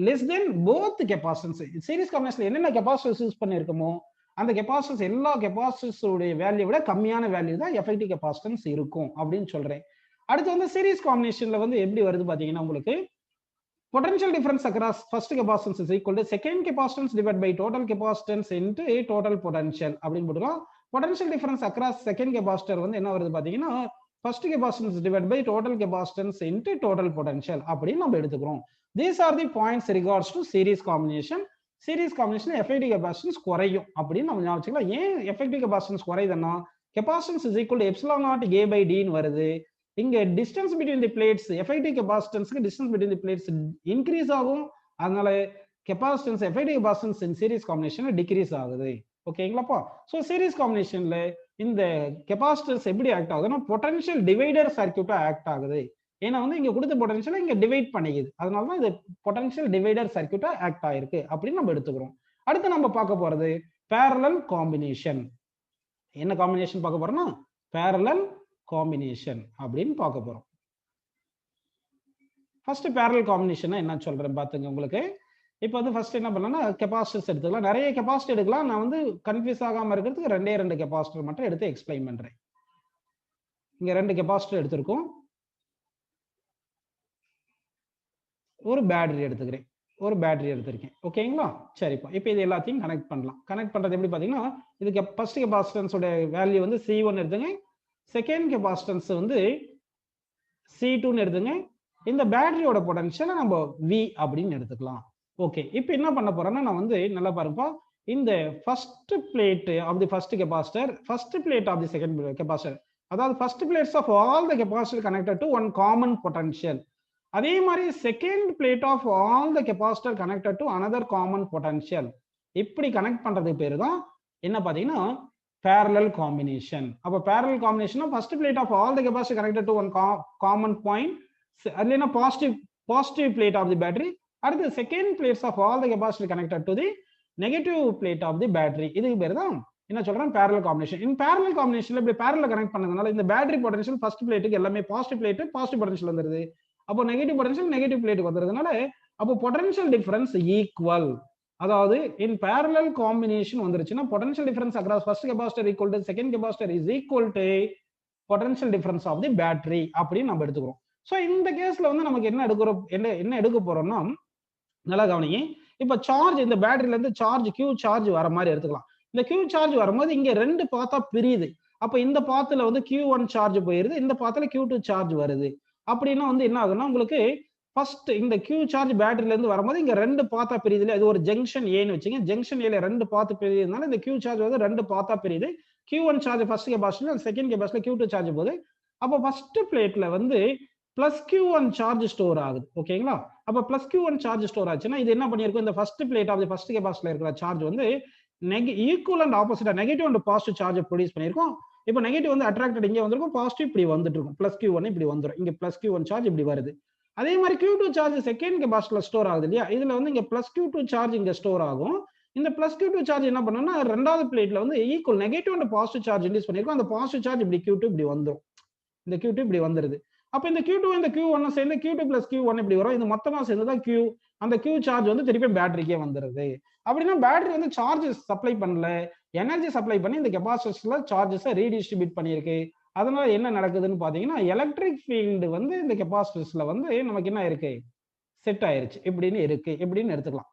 less than both capacitance. Series காம்பினேஷன்ல என்னென்ன கெபாசிட்டர்ஸ் யூஸ் பண்ணிருக்கோமோ அந்த கெபாசிட்டன்ஸ் எல்லா கெபாசிட்டர்ஸ் உடைய வேல்யூ விட கம்மியான வேல்யூ தான் effective capacitance இருக்கும் அப்படின்னு சொல்றேன். அடுத்து வந்து சீரிஸ் காம்பினேஷன்ல வந்து எப்படி வருது பாத்தீங்கன்னா உங்களுக்கு potential difference across first capacitance is equal to second capacitance divided by total capacitance into total potential அப்படின்னு போட்டுக்கலாம். potential difference across second capacitor வந்து என்ன வருது பாத்தீங்கன்னா first capacitance divided by total capacitance into total potential அப்படின்னு நம்ம எடுத்துக்கிறோம். These are the points regards to series combination. series combination effective capacitance குறையும் அப்படின்னு நம்ம ஞாபகம் வச்சுக்கலாம். ஏன் effective capacitance குறையுதுன்னா capacitance is equal to epsilon naught A by D ன்னு வருது. இங்க distance between the plates effective capacitance distance between the plates increase ஆகும். அதனால capacitance effective capacitance in series combination decrease ஆகுது. ஓகேங்களாப்பா? சோ சீரிஸ் காம்பினேஷன்ல இந்த capacitors எப்படி act ஆகுதுன்னா பொட்டன்ஷியல் டிவைடர் சர்க்யூட்டா ஆக்ட் ஆகுது. ஏன்னா வந்து இங்க கொடுத்த பொட்டன்ஷியலை இங்க டிவைட் பண்ணிக்குது. அதனாலதான் இது பொட்டன்ஷியல் டிவைடர் சர்க்யூட்டா ஆக்ட் ஆயிருக்கு அப்படின்னு நம்ம எடுத்துக்கிறோம். அடுத்து நம்ம பார்க்க போறது parallel காம்பினேஷன். என்ன காம்பினேஷன் பார்க்க போறோம்னா parallel காம்பினேஷன் அப்படின்னு பார்க்க போறோம். ஃபர்ஸ்ட் parallel காம்பினேஷன் என்ன சொல்றேன் பாத்துங்க. உங்களுக்கு இப்போ வந்து ஃபர்ஸ்ட் என்ன பண்ணலாம்னா கெபாசிட்டர்ஸ் எடுத்துக்கலாம். நிறைய கெபாசிட்டர் எடுக்கலாம். நான் வந்து கன்ஃபியூஸ் ஆகாம இருக்கிறதுக்கு ரெண்டு கெபாசிட்டர் மட்டும் எடுத்து எக்ஸ்பிளைன் பண்றேன். இங்க 2 கெபாசிட்டர் எடுத்திருக்கோம். ஒரு பேட்டரி எடுத்துக்கிறேன். எடுத்திருக்கேன். ஓகேங்களா? சரிப்பா. இப்போ இது எல்லாத்தையும் கனெக்ட் பண்ணலாம். கனெக்ட் பண்றது எப்படி பாத்தீங்கன்னா இதுக்கு ஃபர்ஸ்ட் கெபாசிட்டன்ஸோட வேல்யூ வந்து C1 எடுத்துங்க. செகண்ட் கெபாசிட்டன்ஸ் வந்து C2 ன்னு எடுத்துங்க. இந்த பேட்டரியோட பொட்டன்ஷியலை நம்ம V அப்படின்னு எடுத்துக்கலாம். ஓகே, இப்போ என்ன பண்ண போறேன்னா நான் வந்து நல்லா பாருப்பா இந்த first plate of the first capacitor, first plate of the second capacitor, அதாவது first plates of all the capacitor connected to one common potential. அதே மாதிரி second plate of all the capacitor connected to another common potential. இப்படி connect பண்றதுக்கு பேரு தான் என்ன பாத்தீங்கன்னா parallel combination. அப்ப parallel combination first plate of all the capacitor connected to one common point, அதுலனா positive plate of the battery, அடுத்து second plates of all the capacitor connected to the negative plate of the battery. இதுக்கு பேரு தான் என்ன சொல்றேன் parallel combination. In parallel combinationல இப்படி parallel connect பண்ணதுனால இந்த battery potential first plateக்கு எல்லாமே positive plate positive potential வந்துருது. அப்போ negative potential negative plateக்கு வந்துறதுனால அப்போ potential difference equal. அதாவது in parallel combination வந்துருச்சுன்னா potential difference across first capacitor equal to second capacitor is equal to potential difference of the battery அப்படி நம்ம எடுத்துக்கிறோம். So இந்த கேஸ்ல வந்து நமக்கு என்ன எடுக்க போறோம்னா நல்லா கவனிங்க. இப்ப சார்ஜ் இந்த பேட்டரியில இருந்து சார்ஜ் Q சார்ஜ் வர மாதிரி எடுத்துக்கலாம். இந்த Q சார்ஜ் வரும்போது இங்க ரெண்டு பாத்தா பிரியுது. அப்ப இந்த பாத்துல வந்து Q1 சார்ஜ் போயிருது, இந்த பாத்துல Q2 சார்ஜ் வருது. அப்படின்னா வந்து என்ன ஆகும்னா உங்களுக்கு ஃபர்ஸ்ட் இந்த Q சார்ஜ் பேட்டரியில இருந்து வரும்போது இங்க ரெண்டு பாத்தா பிரியுதுல, இது ஒரு ஜங்ஷன் ஏன்னு வச்சுங்க. ஜங்ஷன் ஏல ரெண்டு பாத்து பிரியுதுனால இந்த Q சார்ஜ் வந்து ரெண்டு பாத்தா பிரியுது. Q1 charge first capacitor, second capacitor Q2 charge போகுது. அப்ப ஃபர்ஸ்ட் பிளேட்ல வந்து பிளஸ் Q1 சார்ஜ் ஸ்டோர் ஆகுது. ஓகேங்களா? அப்ப பிளஸ் Q1 சார்ஜ் ஸ்டோர் ஆச்சுன்னா இது என்ன பண்ணியிருக்கும், இந்த first plate of the first கெபாசிட்டர்ல இருக்கிற சார்ஜ் வந்து ஈக்குவல் அண்ட் ஆப்போசிட்டா negative and positive charge produce பண்ணியிருக்கும். இப்போ நெகட்டிவ் வந்து அட்ராக்டட் இங்கே வந்திருக்கும், பாசிட்டிவ் இப்படி வந்துட்டு இருக்கும். பிளஸ் Q1 இப்படி வந்துடும். இங்க பிளஸ் Q1 சார்ஜ் இப்படி வருது. அதே மாதிரி Q2 சார்ஜ் செகண்ட் கெபாசிட்டர்ல ஸ்டோர் ஆகுது இல்லையா? இதுல வந்து இங்க பிளஸ் Q2 சார்ஜ் இங்க ஸ்டோர் ஆகும். இந்த பிளஸ் Q2 சார்ஜ் என்ன பண்ணும்னா ரெண்டாவது பிளேட்ல வந்து equal negative and positive charge induce பண்ணிருக்கும். அந்த பாசிட்டிவ் சார்ஜ் இப்படி Q2 இப்படி வந்துடும். இந்த Q2 இப்படி வந்துருது. அப்ப இந்த Q2 இந்த Q1 சேர்ந்து Q2 பிளஸ் Q1 இப்படி வரும். இது மொத்தமா சேர்ந்து தான் Q. அந்த Q சார்ஜ் வந்து திருப்பி பேட்டரிக்கே வந்துருது. அப்படின்னா பேட்டரி வந்து சார்ஜ் சப்ளை பண்ணல, எனர்ஜி சப்ளை பண்ணி இந்த கெபாசிட்டர்ஸ்ல சார்ஜஸை ரீடிஸ்ட்ரிபியூட் பண்ணியிருக்கு. அதனால என்ன நடக்குதுன்னு பாத்தீங்கன்னா எலக்ட்ரிக் ஃபீல்டு வந்து இந்த கெபாசிட்டர்ஸ்ல வந்து நமக்கு என்ன இருக்கு, செட் ஆயிருச்சு இப்படின்னு இருக்கு, இப்படின்னு எடுத்துக்கலாம்.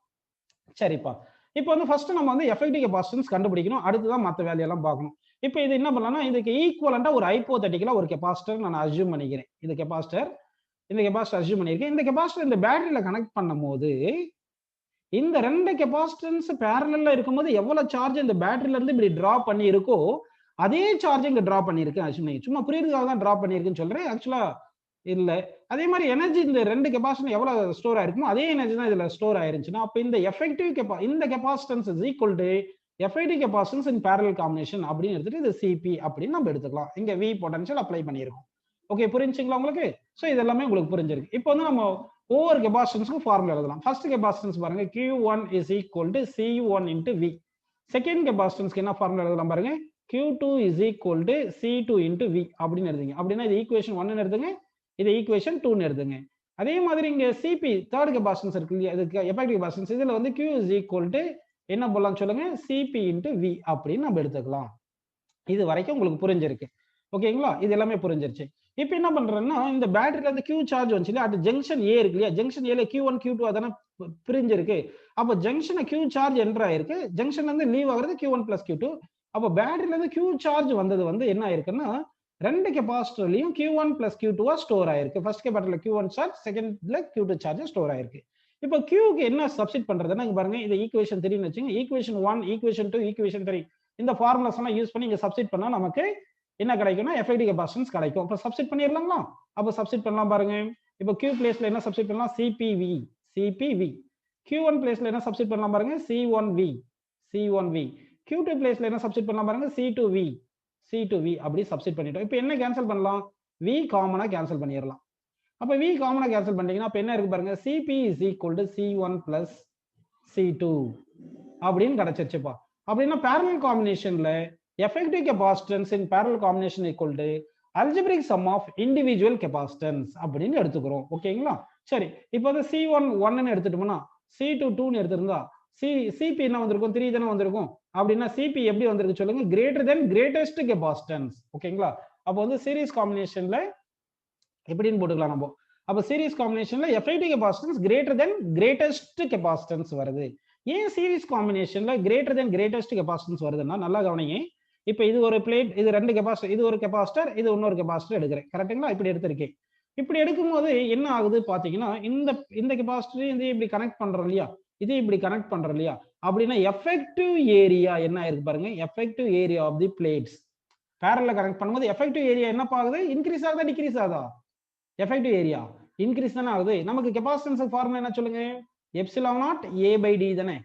சரிப்பா. இப்போ வந்து ஃபர்ஸ்ட் நம்ம வந்து எஃபெக்டிவ் கெபாசிட்டன்ஸ் கண்டுபிடிக்கணும். அடுத்துதான் மற்ற வேலையெல்லாம் பார்க்கணும். இப்போ இது என்ன பண்ணலாம்னா இதுக்கு ஈக்குவலண்டா ஒரு ஹைப்போதெட்டிக்கலா ஒரு கெபாசிட்டர் நான் அஸ்யூம் பண்ணிக்கிறேன். இது கெபாசிட்டர், இந்த கெபாசிட்டர் அஸ்யூம் பண்ணியிருக்கேன். இந்த கெபாசிட்டர் இந்த பேட்டரியில கனெக்ட் பண்ணும்போது இந்த ரெண்டு கெபாசிட்டன்ஸ் பேரலல்ல இருக்கும்போது எவ்வளவு சார்ஜ் இந்த பேட்டரியில இருந்து இப்படி டிரா பண்ணி இருக்கோ அதே சார்ஜ் இங்க டிரா பண்ணிருக்கேன். அஸ்யூம் பண்ணி சும்மா புரியுறதுக்காக தான் டிரா பண்ணிருக்குன்னு சொல்றேன். ஆக்சுவலா இல்ல. அதே மாதிரி எனர்ஜி இந்த ரெண்டு கெபாசிட்டர் எவ்வளவு ஸ்டோர் ஆயிருக்குமோ அதே எனர்ஜி தான் இதுல ஸ்டோர் ஆயிருச்சுன்னா அப்ப இந்த எஃபெக்டிவ் இந்த capacitance is equal to effective capacitance in parallel combination அப்படின்னு எடுத்துட்டு இது சிபி அப்படின்னு நம்ம எடுத்துக்கலாம். இங்க வி பொட்டன்ஷியல் அப்ளை பண்ணியிருக்கோம். ஓகே, புரிஞ்சுங்களா உங்களுக்கு? சோ இது எல்லாமே உங்களுக்கு புரிஞ்சிருக்கு. இப்போ வந்து நம்ம ஒவ்வொரு கெபாசிட்டன்ஸ்க்கும் ஃபார்முலா எழுதலாம். ஃபர்ஸ்ட் கெபாசிட்டன்ஸ் பாருங்க Q1 is equal to C1 into V. Second கெபாசிட்டன்ஸ்க்கு என்ன ஃபார்முலா எழுதலாம் பாருங்க, Q2 is equal to C2 into V அப்படின்னு எழுதுங்க. அப்படின்னா இது ஈக்குவேஷன் 1 எடுத்துங்க, இது ஈக்குவேஷன் 2 எடுத்துங்க. அதே மாதிரி இங்க சிபி தேர்ட் கெபாசிட்டன்ஸ் இருக்கு இல்லையா, இதுக்கு எஃபெக்டிவ் கெபாசிட்டன்ஸ், இதுல வந்து Q is equal to என்ன போடலாம் சொல்லுங்க, CP into V அப்படின்னு நம்ம எடுத்துக்கலாம். இது வரைக்கும் உங்களுக்கு புரிஞ்சிருக்கு. ஓகேங்களா? இது எல்லாமே புரிஞ்சிருச்சு. இப்போ என்ன பண்றேன்னா இந்த பேட்டரியில இருந்து Q சார்ஜ் வந்துச்சு, அது ஜங்ஷன் ஏ இருக்கு இல்லையா, ஜங்ஷன் ஏல Q1 Q2 அதான பிரிஞ்சிருக்கு. அப்ப ஜங்ஷன் Q சார்ஜ் என்டர் ஆயிருக்கு, ஜங்ஷன்ல இருந்து லீவ் ஆகுறது Q1 பிளஸ் Q2. அப்ப பேட்டரியில இருந்து Q சார்ஜ் வந்தது வந்து என்ன ஆயிருக்குன்னா ரெண்டு கெபாசிட்டர்லயும் Q1 பிளஸ் Q2 ஸ்டோர் ஆயிருக்கு. ஃபர்ஸ்ட் கெபாசிட்டர்ல Q1 சார்ஜ், செகண்ட்ல Q2 சார்ஜ் ஸ்டோர் ஆயிருக்கு. இப்போ Qக்கு என்ன சப்ஸ்டிட் பண்றதுன்னா இங்க பாருங்க, இது ஈக்குவேஷன் 3ன்னு வச்சுங்க. ஈக்குவேஷன் 1, ஈக்குவேஷன் 2, ஈக்குவேஷன் 3 இந்த ஃபார்முலாஸ் எல்லாம் யூஸ் பண்ணி இங்க சப்ஸ்டிட் பண்ணா நமக்கு என்ன கிடைக்கும்னா எஃபெக்டிவ் கெபாசிட்டன்ஸ் கிடைக்கும். அப்ப சப்ஸ்டிட் பண்ணிரலாங்களா? அப்ப சப்ஸ்டிட் பண்ணலாம் பாருங்க. இப்போ Q பிளேஸ்ல என்ன சப்ஸ்டிட் பண்ணலாம், CPV. Q1 பிளேஸ்ல என்ன சப்ஸ்டிட் பண்ணலாம் பாருங்க, C1V. Q2 பிளேஸ்ல என்ன சப்ஸ்டிட் பண்ணலாம் பாருங்க, C2V அப்படி சப்ஸ்டிட் பண்ணிட்டோம். இப்போ என்ன கேன்சல் பண்ணலாம், V காமனா கேன்சல் பண்ணிரலாம். அப்ப V காமனா கேன்சல் பண்ணிட்டீங்கன்னா அப்ப என்ன இருக்கு பாருங்க, CP is equal to C1 plus C2 அப்படின்னு கிடைச்சிருச்சுப்பா. அப்படின்னா parallel combinationல effective capacitance in parallel combination equal to algebraic sum of individual capacitance அப்படின்னு எடுத்துக்கிறோம். ஓகேங்களா? சரி, இப்போ வந்து C1 1ன்னு எடுத்துட்டோம்னா C2 2ன்னு எடுத்திருந்தா CP என்ன வந்திருக்கும், 3 தானே வந்திருக்கும். அப்படின்னா CP எப்படி வந்திருக்கு சொல்லுங்க, greater than greatest capacitance. ஓகேங்களா? அப்போ வந்து சீரிஸ் காம்பினேஷன்ல எப்படின்னு போட்டுக்கலாம் நம்ம. அப்ப சீரிஸ் காம்பினேஷன்ல effective capacitance greater than greatest capacitance வருது. ஏன் சீரிஸ் காம்பினேஷன்ல கிரேட்டர் தென் கிரேட்டஸ்ட் கெபாசிட்டன்ஸ் வருதுன்னா நல்லா கவனிங்க. இப்போ இது ஒரு பிளேட், இது ரெண்டு கெபாசிட்டர், இது ஒரு கெபாசிட்டர், இது இன்னொரு கெபாசிட்டர் எடுக்கிறேன். கரெக்ட்டுங்களா? இப்படி எடுத்திருக்கேன். இப்படி எடுக்கும்போது என்ன ஆகுது பாத்தீங்கன்னா இந்த கெபாசிட்டர் இது இப்படி கனெக்ட் பண்றோம் இல்லையா, இது இப்படி கனெக்ட் பண்றோம் இல்லையா, அப்படின்னா எஃபெக்டிவ் ஏரியா என்ன ஆயிருக்கு பாருங்க, effective area of the plates பேரல்ல கனெக்ட் பண்ணும்போது எஃபெக்டிவ் ஏரியா என்ன ஆகுது, இன்க்ரீஸ் ஆகுதா டிக்ரீஸ் ஆகுதா? எஃபெக்டிவ் ஏரியா இன்க்ரீஸ் தானே ஆகுது. நமக்கு கெபாசிட்டன்ஸ் ஃபார்முலா என்ன சொல்லுங்க, epsilon naught A by D தானே.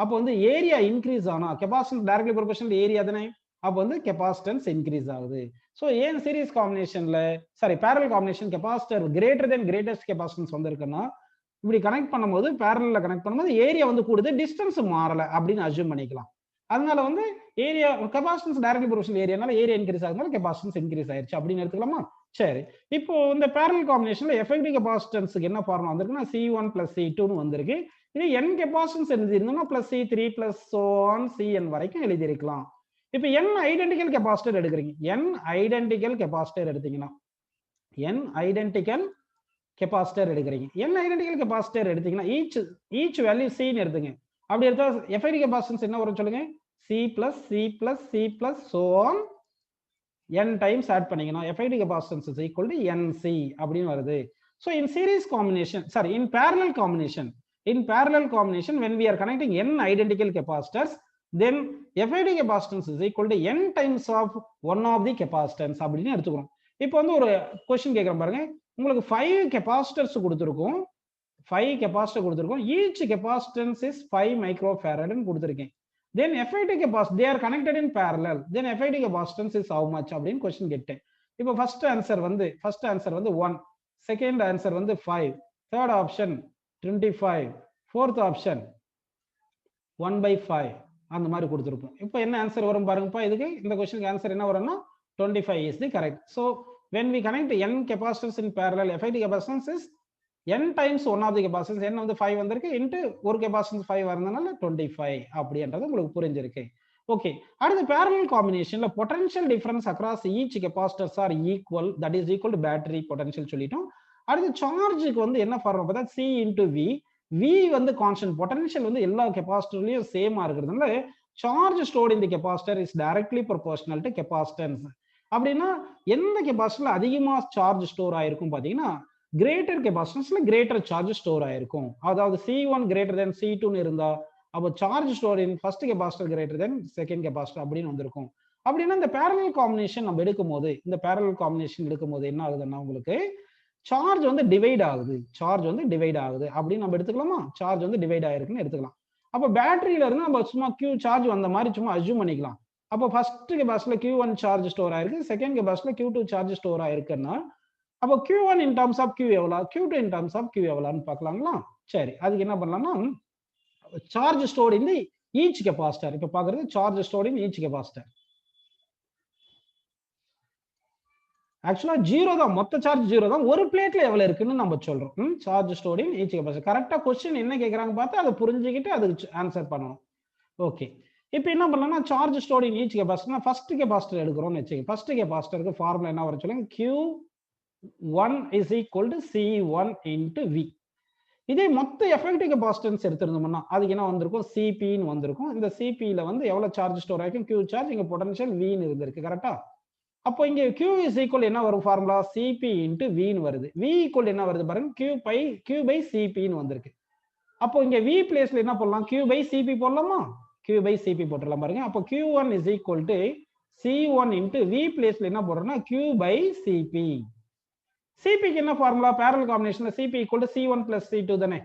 அப்போ வந்து ஏரியா இன்க்ரீஸ் ஆனா கெபாசிட்டன்ஸ் டைரக்ட்லி ப்ரொபோர்ஷனல் ஏரியா தானே. அப்போ வந்து கெபாசிட்டன்ஸ் இன்க்ரீஸ் ஆகுது. சோ ஏன் சீரிஸ் காம்பினேஷன்ல parallel combination capacitor greater than greatest capacitance வந்திருக்குன்னா இப்படி கனெக்ட் பண்ணும்போது பேரலல்ல கனெக்ட் பண்ணும்போது ஏரியா வந்து கூடுது, டிஸ்டன்ஸ் மாறல அப்படின்னு அஸ்யூம் பண்ணிக்கலாம். அதனால வந்து ஏரியா கெபாசிட்டன்ஸ் டைரக்ட்லி ப்ரொபோர்ஷனல் ஏரியானால ஏரியா இன்க்ரீஸ் ஆகுதுனால கெபாசிட்டன்ஸ் இன்க்ரீஸ் ஆயிருச்சு அப்படின்னு எடுத்துக்கலாமா? சரி, இப்போ இந்த பேரலல் காம்பினேஷன்ல எஃபெக்டிவ் கெபாசிட்டன்ஸ்க்கு என்ன ஃபார்முலா வந்திருக்குன்னா C1 plus C2ன்னு வந்திருக்கு. இது n கெபாசிட்டன்ஸ் எழுதிருந்தோம்னா plus C3 plus so on Cn வரைக்கும் எழுதிருக்கலாம். இப்போ n ஐடென்டிக்கல் கெபாசிட்டர் எடுக்கிறீங்க, n ஐடென்டிக்கல் கெபாசிட்டர் எடுத்தீங்கன்னா n ஐடென்டிக்கல் கெபாசிட்டர் எடுக்கிறீங்க, n ஐடென்டிக்கல் கெபாசிட்டர் எடுத்தீங்கன்னா ஈச் வேல்யூ C ன்னு எடுத்துங்க. அப்படி எடுத்தா எஃபெக்டிவ் கெபாசிட்டன்ஸ் என்ன வரும் சொல்லுங்க, C plus so on n times add பண்ணீங்கன்னா effective capacitance is equal to NC அப்படின்னு வருது. So in series combination, in parallel combination when we are connecting n identical capacitors, then effective capacitance is equal to n times of one of the capacitance அப்படின்னு எடுத்துக்கிறோம். இப்போ வந்து ஒரு question கேக்குறேன் பாருங்க, உங்களுக்கு 5 கெபாசிட்டர்ஸ் கொடுத்துருக்கும். 5 கெபாசிட்டர் கொடுத்துருக்கும். ஈச் கெபாசிட்டன்ஸ் இஸ் 5 மைக்ரோஃபாரட்னு கொடுத்துருக்கேன். தென் FIT capacitor they are connected in parallel. Then FIT capacitance is how much அப்படின்னு கொஸ்டின் கேட்டேன். இப்போ ஃபர்ஸ்ட் ஆன்சர் வந்து 1, செகண்ட் ஆன்சர் வந்து 5, தேர்ட் ஆப்ஷன் 25, ஃபோர்த் ஆப்ஷன் 1/5 அந்த மாதிரி கொடுத்துருப்போம். இப்போ என்ன ஆன்சர் வரும் பாருங்கப்பா. இதுக்கு இந்த கொஸ்டினுக்கு ஆன்சர் என்ன வரும்னா 25 is the correct. So when we connect n capacitors in parallel, FIT capacitance is n times one of the capacitance. n வந்து 5 வந்திருக்கு into ஒரு capacitance 5 வரதுனால 25 அப்படின்றது உங்களுக்கு புரிஞ்சிருக்கு. ஓகே, அடுத்து parallel combinationல potential difference across each capacitors are equal, that is equal to battery potential சொல்லிட்டோம். அடுத்து சார்ஜுக்கு வந்து என்ன ஃபார்முலா பார்த்தா C into V. V வந்து கான்ஸ்டன்ட், பொட்டன்ஷியல் வந்து எல்லா கெபாசிட்டர்லயும் சேமா இருக்கிறதுனால charge stored in the capacitor is directly proportional to capacitance. அப்படின்னா எந்த கெபாசிட்டர்ல அதிகமா சார்ஜ் ஸ்டோர் ஆயிருக்கும் பாத்தீங்கன்னா கிரேட்டர் கெபாசிட்டன்ஸ்ல கிரேட்டர் சார்ஜ் ஸ்டோர் ஆயிருக்கும். அதாவது C1 கிரேட்டர் தென் C2 இருந்தா அப்போ charge store in first capacitor greater then second capacitor அப்படின்னு வந்திருக்கும். அப்படின்னா இந்த பேரலல் காம்பினேஷன் நம்ம எடுக்கும்போது என்ன ஆகுதுன்னா உங்களுக்கு சார்ஜ் வந்து டிவைட் ஆகுது, அப்படின்னு நம்ம எடுத்துக்கலாமா? சார்ஜ் வந்து டிவைட் ஆயிருக்குன்னு எடுத்துக்கலாம். அப்போ பேட்டரியில இருந்து நம்ம சும்மா Q சார்ஜ் வந்த மாதிரி சும்மா அஸ்யூம் பண்ணிக்கலாம். அப்போ ஃபர்ஸ்ட் கெபாசிட்டர்ல Q1 சார்ஜ் ஸ்டோர் ஆயிருக்கு, செகண்ட் கெபாசிட்டர்ல Q2 சார்ஜ் ஸ்டோர் ஆயிருக்குன்னா அப்போ Q1 in terms of Q எவ்வளோ, Q2 in terms of Q எவ்வளோன்னு பார்க்கலாங்களா? சரி, அதுக்கு என்ன பண்ணலாம்னா charge stored in each capacitor. இப்போ பார்க்கறது charge stored in each capacitor. ஆக்சுவலா 0 தான், மொத்த சார்ஜ் 0 தான். ஒரு பிளேட்ல எவ்வளவு இருக்குன்னு நம்ம சொல்றோம். Charge stored in each capacitor. கரெக்டா क्वेश्चन என்ன கேக்குறாங்க பார்த்து அதை புரிஞ்சுக்கிட்டு அதுக்கு ஆன்சர் பண்ணணும். ஓகே, இப்போ என்ன பண்ணலாம்னா charge stored in each capacitor first capacitor எடுக்கிறோம்னு வெச்சுங்க. ஃபர்ஸ்ட் கெபாசிட்டருக்கு ஃபார்முலா என்ன வரும் சொல்லுங்க? Q1 is equal to C1 into V. இதே மொத்த எஃபெக்டிவ் கெபாசிட்டன்ஸ் எடுத்திருந்தோம்னா அதுக்கு என்ன வந்திருக்கும்? CP ன்னு வந்திருக்கும். இந்த CP ல வந்து எவ்வளவு சார்ஜ் ஸ்டோர் ஆயிருக்கும்? Q சார்ஜ், இங்க பொட்டன்ஷியல் V ன்னு இருந்திருக்கு. கரெக்ட்டா? அப்போ இங்க Q is equal என்ன வரும் ஃபார்முலா? CP into V ன்னு வருது. V equal என்ன வருது பாருங்க? Q by CP ன்னு வந்திருக்கு. அப்போ இங்க V பிளேஸ்ல என்ன போடலாம்? Q by CP போடலாமா? Q by CP போட்டுடலாம் பாருங்க. அப்போ Q1 is equal to C1 into V பிளேஸ்ல என்ன போடுறோம்னா Q by CP. CP க்கு என்ன formula? parallel combinationல CP equal to C1 plus C2 தானே.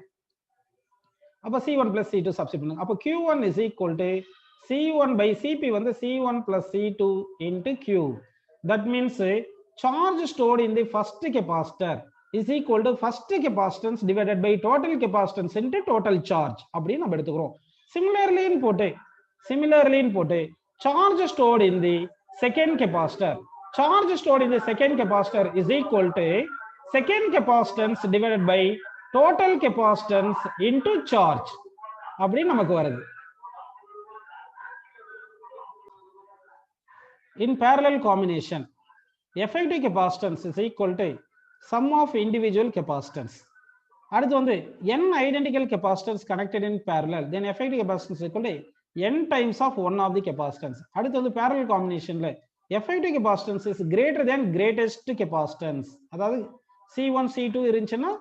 அப்போ C1 plus C2 சப்ஸ்டிட்யூட் பண்ணுங்க. அப்போ Q1 is equal to C1 by CP வந்து C1 plus C2 into Q. That means charge stored in the first capacitor is equal to first capacitance divided by total capacitance into total charge அப்படின்னு நம்ம எடுத்துக்கிறோம். Similarly in போட்டு charge stored in the second capacitor, charge stored in the second capacitor is equal to second capacitance divided by total capacitance into charge அப்படின்னு நமக்கு வருது. In parallel combination, effective capacitance is equal to sum of individual capacitance. அடுத்து வந்து n identical capacitors connected in parallel, then effective capacitance is equal to n times of one of the capacitance. அடுத்து வந்து parallel combinationல effective capacitance is greater than greatest capacitance. அதாவது C1 C2 இருந்துச்சுன்னா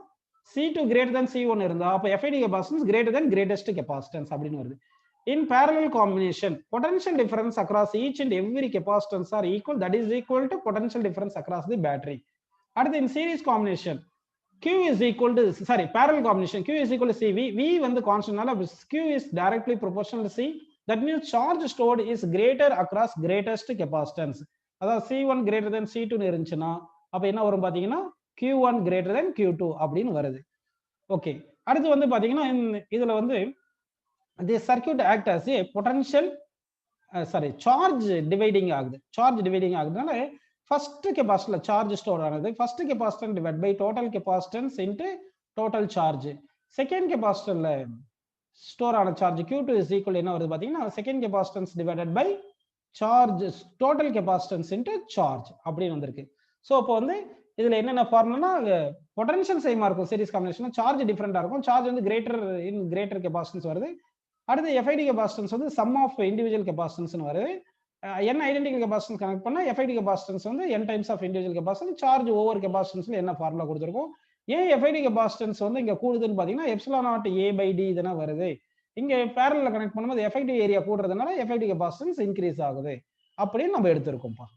C2 greater than C1 இருந்தா அப்ப effective capacitance greater than greatest capacitance அப்படின்னு வருது. In parallel combination, potential difference across each and every capacitance are equal, that is equal to potential difference across the battery. அடுத்து in series combination, parallel combination, Q is equal to CV. V வந்து கான்ஸ்டன்ட்னால Q is directly proportional to C. That means charge stored is greater across greatest capacitance. அதாவது C1 greater than C2 இருந்துச்சுன்னா அப்ப என்ன வரும் பாத்தீங்கன்னா Q1 greater than Q2 அப்படின்னு வருது. Okay, அடுத்து வந்து பாத்தீங்கன்னா இதுல வந்து the circuit act as a potential charge dividing ஆகுது. சார்ஜ் டிவைடிங் ஆகுதுனால ஃபர்ஸ்ட் கெபாசிட்டர்ல சார்ஜ் ஸ்டோர் ஆனது first capacitor divide by total capacitance into total charge. Second கெபாசிட்டர்ல ஸ்டோர் ஆன சார்ஜ் Q2 is equal என்ன வருது பாத்தீங்கன்னா second capacitance divided by charge total capacitance into charge அப்படின்னு வந்திருக்கு. ஸோ அப்போ வந்து இதுல என்னென்ன ஃபார்முலானா பொட்டன்ஷியல் சேமா இருக்கும் சீரிஸ் காம்பினேஷன், சார்ஜ் டிஃபரெண்டா இருக்கும், சார்ஜ் வந்து கிரேட்டர் கெபாசிட்டன்ஸ் வருது. அடுத்து FIT கெபாசிட்டன்ஸ் வந்து சம் ஆஃப் இண்டிவிஜுவல் கெபாசிட்டன்ஸ் வருது. n ஐடென்டிக்கல் கெபாசிட்டன்ஸ் கனெக்ட் பண்ணா FIT கெபாசிட்டன்ஸ் வந்து n times of individual capacitance. Charge over கெபாசிட்டன்ஸ்ல என்ன ஃபார்முலா கொடுத்திருக்கோம்? ஏன் FIT கெபாசிட்டன்ஸ் வந்து இங்க கூடுதுன்னு பாத்தீங்கன்னா epsilon naught A by D இதனா வருது. இங்க பேரலல்ல கனெக்ட் பண்ணும்போது FIT ஏரியா கூடுறதுனால FIT கெபாசிட்டன்ஸ் இன்க்ரீஸ் ஆகுது அப்படின்னு நம்ம எடுத்திருக்கோம்ப்பா.